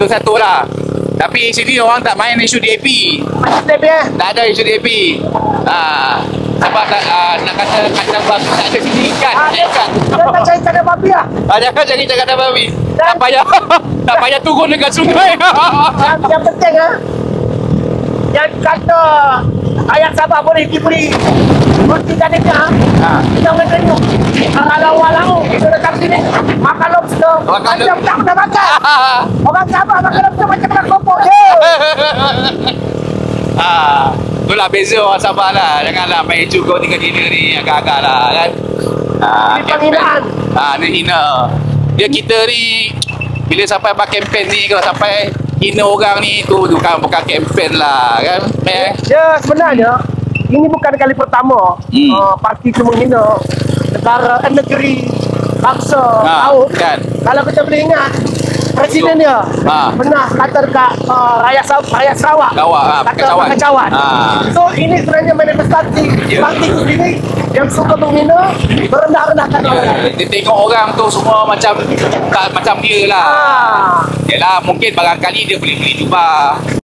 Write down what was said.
Itu satu lah. Tapi sini orang tak main isu DAP. Macam dia punya. Tak ada isu DAP. Sebab nak kata kandang babi tak ada sini ikan. Ikan. Jangan cari kandang babi lah. Jangan cari kandang babi. Tak payah tak payah turun dekat sungai. Yang penting yang kata ayat Sabah boleh diberi roti tadika. Kita mengenyu. Kalau walau kita datang sini makan lobster. Macam tak pernah makan. Orang Sabah makan lobster macam mana kopok je. Itulah beza orang Sabah lah. Janganlah main cukup tinggal dina ni agak-agak lah kan. Ini penghinaan. Ni hina. Dia kita ni bila sampai buat kempen ni, kalau sampai hina orang ni tu bukan kempen lah kan. Ya sebenarnya ini bukan kali pertama parti itu menghina negara, negeri, bangsa, laut kan. Kalau kita boleh ingat Presiden dia pernah kata dekat rakyat Sarawak pakai cawan. So ini sebenarnya manifestasi parti itu sendiri yang suka menghina, merendah-rendahkan orang. Dia tengok orang tu semua macam tak macam dia lah. Yalah, mungkin barangkali dia boleh beli jubah.